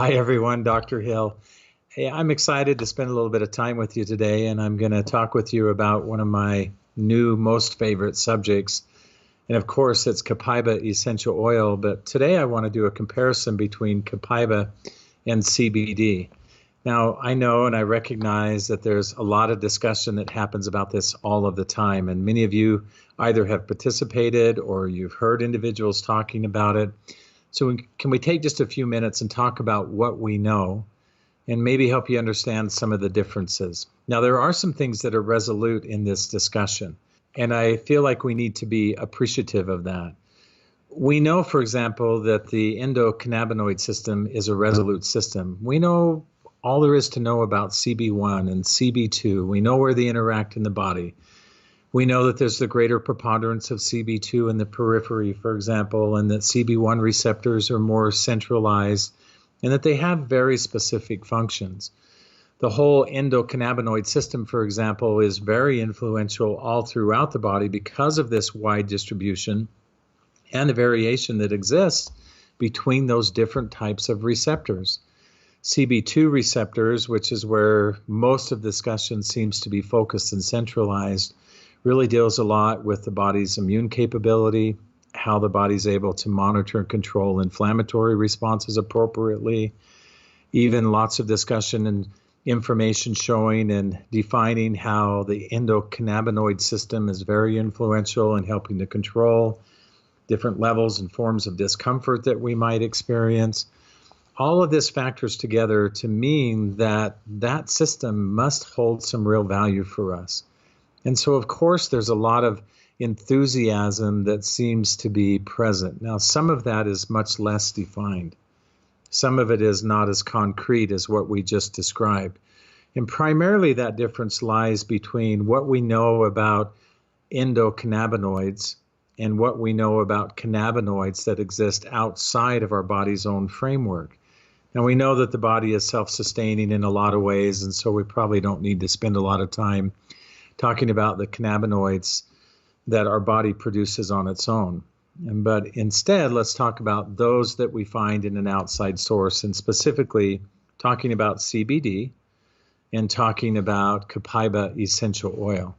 Hi, everyone. Dr. Hill. Hey, I'm excited to spend a little bit of time with you today, and I'm going to talk with you about one of my new most favorite subjects. And of course, it's copaiba essential oil. But today I want to do a comparison between copaiba and CBD. Now, I know and I recognize that there's a lot of discussion that happens about this all of the time. And many of you either have participated or you've heard individuals talking about it. So can we take just a few minutes and talk about what we know and maybe help you understand some of the differences? Now, there are some things that are resolute in this discussion, and I feel like we need to be appreciative of that. We know, for example, that the endocannabinoid system is a resolute system. We know all there is to know about CB1 and CB2. We know where they interact in the body. We know that there's the greater preponderance of CB2 in the periphery, for example, and that CB1 receptors are more centralized and that they have very specific functions. The whole endocannabinoid system, for example, is very influential all throughout the body because of this wide distribution and the variation that exists between those different types of receptors. CB2 receptors, which is where most of the discussion seems to be focused and centralized, really deals a lot with the body's immune capability, how the body's able to monitor and control inflammatory responses appropriately, even lots of discussion and information showing and defining how the endocannabinoid system is very influential in helping to control different levels and forms of discomfort that we might experience. All of this factors together to mean that that system must hold some real value for us. And so, of course, there's a lot of enthusiasm that seems to be present. Now, some of that is much less defined. Some of it is not as concrete as what we just described. And primarily that difference lies between what we know about endocannabinoids and what we know about cannabinoids that exist outside of our body's own framework. Now, we know that the body is self-sustaining in a lot of ways, and so we probably don't need to spend a lot of time talking about the cannabinoids that our body produces on its own. But instead, let's talk about those that we find in an outside source, and specifically talking about CBD and talking about copaiba essential oil.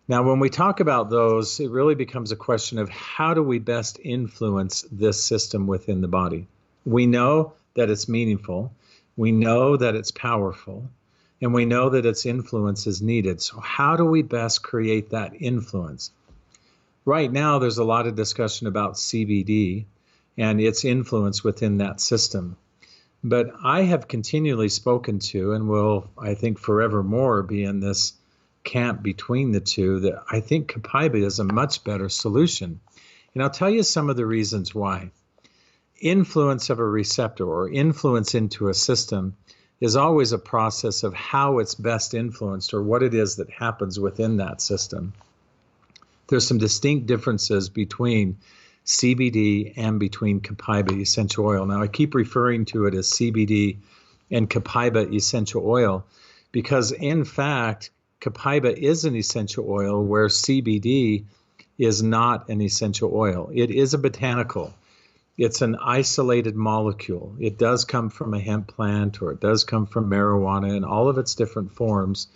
Now, when we talk about those, it really becomes a question of how do we best influence this system within the body? We know that it's meaningful. We know that it's powerful. And we know that its influence is needed. So how do we best create that influence? Right now, there's a lot of discussion about CBD and its influence within that system. But I have continually spoken to, and will, I think, forevermore be in this camp between the two, that I think copaiba is a much better solution. And I'll tell you some of the reasons why. Influence of a receptor or influence into a system is always a process of how it's best influenced or what it is that happens within that system. There's some distinct differences between CBD and between copaiba essential oil. Now, I keep referring to it as CBD and copaiba essential oil because, in fact, copaiba is an essential oil where CBD is not an essential oil. It is a botanical. It's an isolated molecule. It does come from a hemp plant or it does come from marijuana in all of its different forms.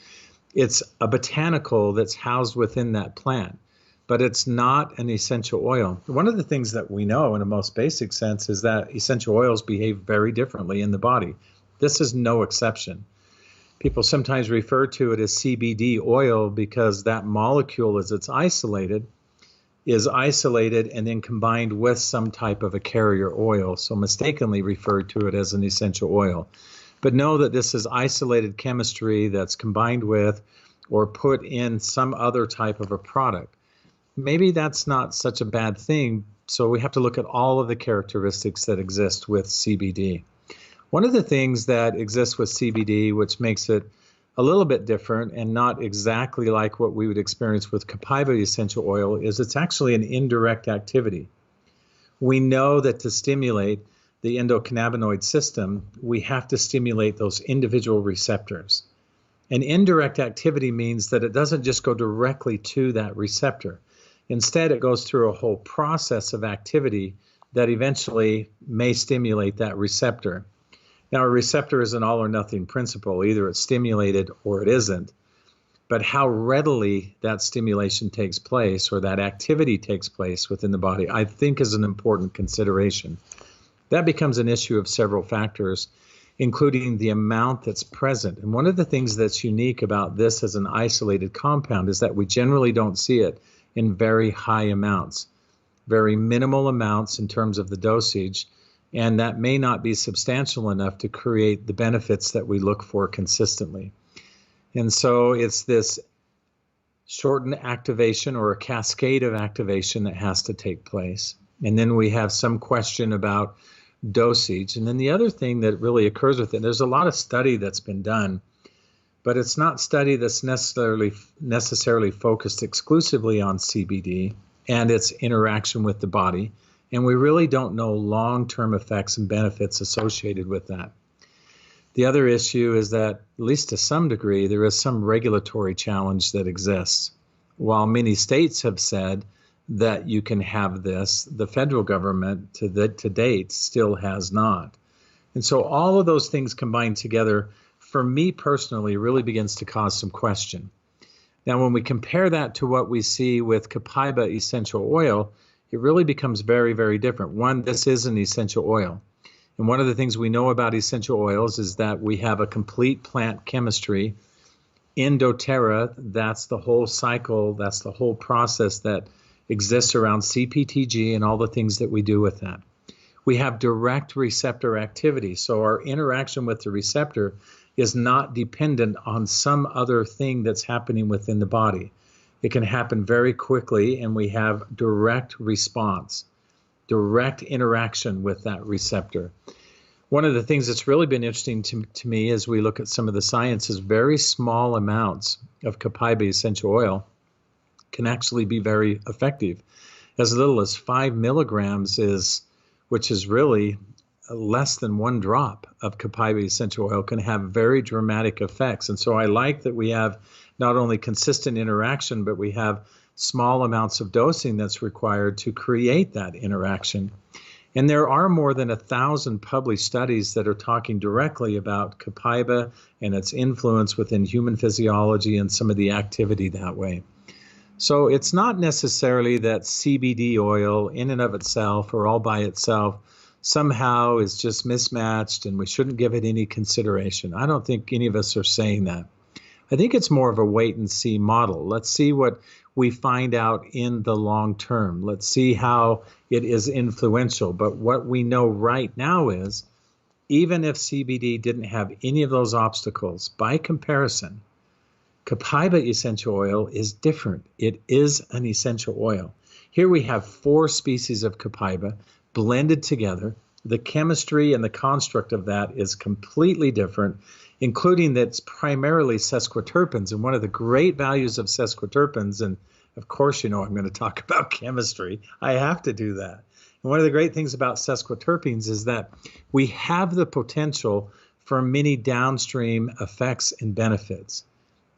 It's a botanical that's housed within that plant, but it's not an essential oil. One of the things that we know in a most basic sense is that essential oils behave very differently in the body. This is no exception. People sometimes refer to it as CBD oil because that molecule, as it's isolated, is isolated and then combined with some type of a carrier oil, so mistakenly referred to it as an essential oil. But know that this is isolated chemistry that's combined with or put in some other type of a product. Maybe that's not such a bad thing, so we have to look at all of the characteristics that exist with CBD. One of the things that exists with CBD, which makes it a little bit different and not exactly like what we would experience with copaiba essential oil, is it's actually an indirect activity. We know that to stimulate the endocannabinoid system, we have to stimulate those individual receptors. And indirect activity means that it doesn't just go directly to that receptor. Instead, it goes through a whole process of activity that eventually may stimulate that receptor. Now, a receptor is an all or nothing principle. Either it's stimulated or it isn't. But how readily that stimulation takes place or that activity takes place within the body, I think is an important consideration. That becomes an issue of several factors, including the amount that's present. And one of the things that's unique about this as an isolated compound is that we generally don't see it in very high amounts, very minimal amounts in terms of the dosage, and that may not be substantial enough to create the benefits that we look for consistently. And so it's this shortened activation or a cascade of activation that has to take place. And then we have some question about dosage. And then the other thing that really occurs with it, there's a lot of study that's been done, but it's not study that's necessarily focused exclusively on CBD and its interaction with the body. And we really don't know long-term effects and benefits associated with that. The other issue is that, at least to some degree, there is some regulatory challenge that exists. While many states have said that you can have this, the federal government to date still has not. And so all of those things combined together, for me personally, really begins to cause some question. Now, when we compare that to what we see with Copaiba essential oil, it really becomes very, very different. One, this is an essential oil. And one of the things we know about essential oils is that we have a complete plant chemistry in doTERRA. That's the whole cycle, that's the whole process that exists around CPTG and all the things that we do with that. We have direct receptor activity, so our interaction with the receptor is not dependent on some other thing that's happening within the body. It can happen very quickly, and we have direct response, direct interaction with that receptor. One of the things that's really been interesting to me as we look at some of the science is very small amounts of Copaiba essential oil can actually be very effective. As little as 5 milligrams which is really less than 1 drop of Copaiba essential oil, can have very dramatic effects. And so I like that we have not only consistent interaction, but we have small amounts of dosing that's required to create that interaction. And there are more than 1,000 published studies that are talking directly about Copaiba and its influence within human physiology and some of the activity that way. So it's not necessarily that CBD oil in and of itself or all by itself somehow is just mismatched and we shouldn't give it any consideration. I don't think any of us are saying that. I think it's more of a wait and see model. Let's see what we find out in the long term. Let's see how it is influential. But what we know right now is, even if CBD didn't have any of those obstacles, by comparison, Copaiba essential oil is different. It is an essential oil. Here we have 4 species of Copaiba blended together. The chemistry and the construct of that is completely different, including that it's primarily sesquiterpenes. And one of the great values of sesquiterpenes, and of course, you know, I'm going to talk about chemistry. I have to do that. And one of the great things about sesquiterpenes is that we have the potential for many downstream effects and benefits.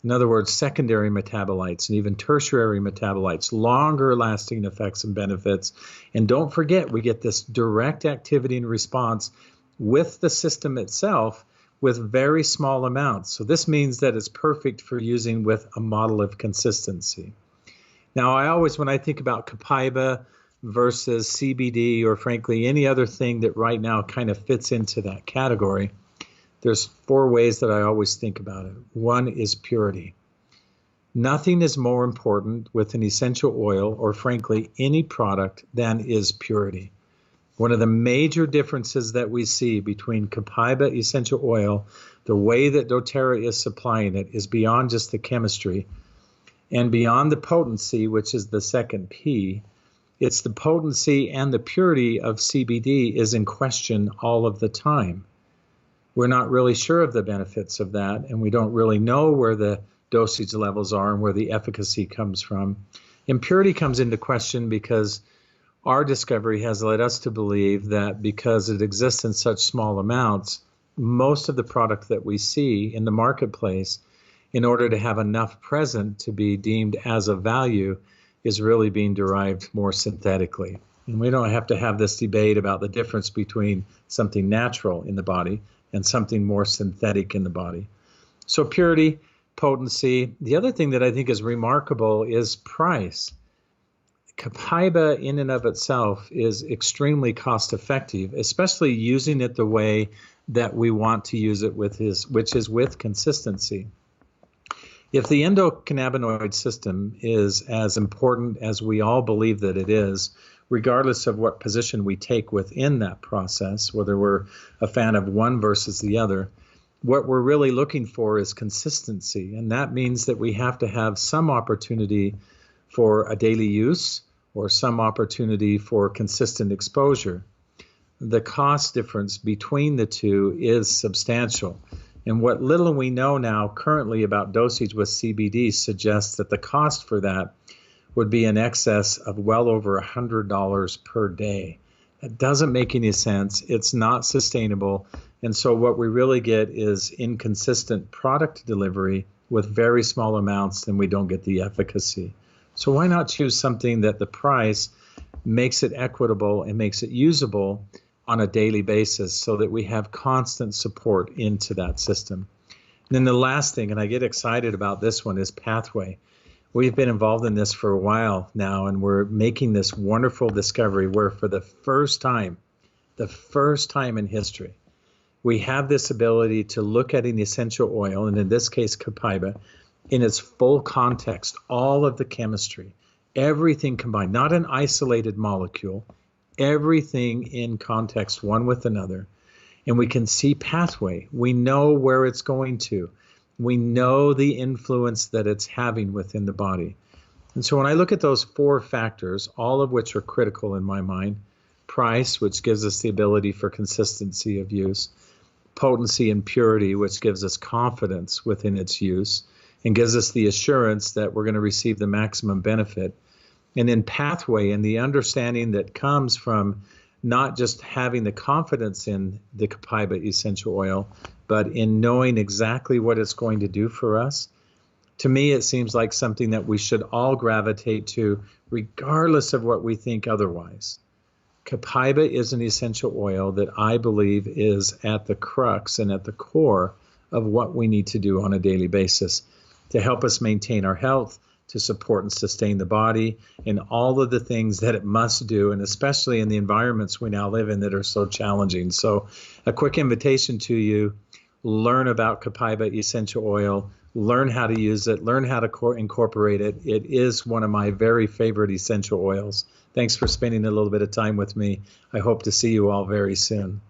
In other words, secondary metabolites and even tertiary metabolites, longer lasting effects and benefits. And don't forget, we get this direct activity and response with the system itself with very small amounts. So this means that it's perfect for using with a model of consistency. Now, I always, when I think about Copaiba versus CBD, or frankly, any other thing that right now kind of fits into that category, there's 4 ways that I always think about it. One is purity. Nothing is more important with an essential oil, or frankly, any product, than is purity. One of the major differences that we see between Copaiba essential oil, the way that doTERRA is supplying it, is beyond just the chemistry and beyond the potency, which is the second P. It's the potency and the purity of CBD is in question all of the time. We're not really sure of the benefits of that, and we don't really know where the dosage levels are and where the efficacy comes from. Impurity comes into question because our discovery has led us to believe that because it exists in such small amounts, most of the product that we see in the marketplace, in order to have enough present to be deemed as a value, is really being derived more synthetically. And we don't have to have this debate about the difference between something natural in the body and something more synthetic in the body. So purity, potency. The other thing that I think is remarkable is price. Copaiba in and of itself is extremely cost effective, especially using it the way that we want to use it which is with consistency. If the endocannabinoid system is as important as we all believe that it is, regardless of what position we take within that process, whether we're a fan of one versus the other, what we're really looking for is consistency. And that means that we have to have some opportunity for a daily use or some opportunity for consistent exposure. The cost difference between the two is substantial. And what little we know now currently about dosage with CBD suggests that the cost for that would be in excess of well over $100 per day. That doesn't make any sense. It's not sustainable. And so what we really get is inconsistent product delivery with very small amounts, and we don't get the efficacy. So why not choose something that the price makes it equitable and makes it usable on a daily basis so that we have constant support into that system? And then the last thing, and I get excited about this one, is pathway. We've been involved in this for a while now, and we're making this wonderful discovery where for the first time in history, we have this ability to look at an essential oil, and in this case, copaiba, in its full context, all of the chemistry, everything combined, not an isolated molecule, everything in context, one with another. And we can see pathway. We know where it's going to. We know the influence that it's having within the body. And so when I look at those four factors, all of which are critical in my mind, price, which gives us the ability for consistency of use, potency and purity, which gives us confidence within its use and gives us the assurance that we're going to receive the maximum benefit, and then pathway and the understanding that comes from not just having the confidence in the copaiba essential oil, but in knowing exactly what it's going to do for us. To me, it seems like something that we should all gravitate to, regardless of what we think otherwise. Copaiba is an essential oil that I believe is at the crux and at the core of what we need to do on a daily basis to help us maintain our health, to support and sustain the body, and all of the things that it must do, and especially in the environments we now live in that are so challenging. So a quick invitation to you: learn about copaiba essential oil, learn how to use it, learn how to incorporate it. It is one of my very favorite essential oils. Thanks for spending a little bit of time with me. I hope to see you all very soon.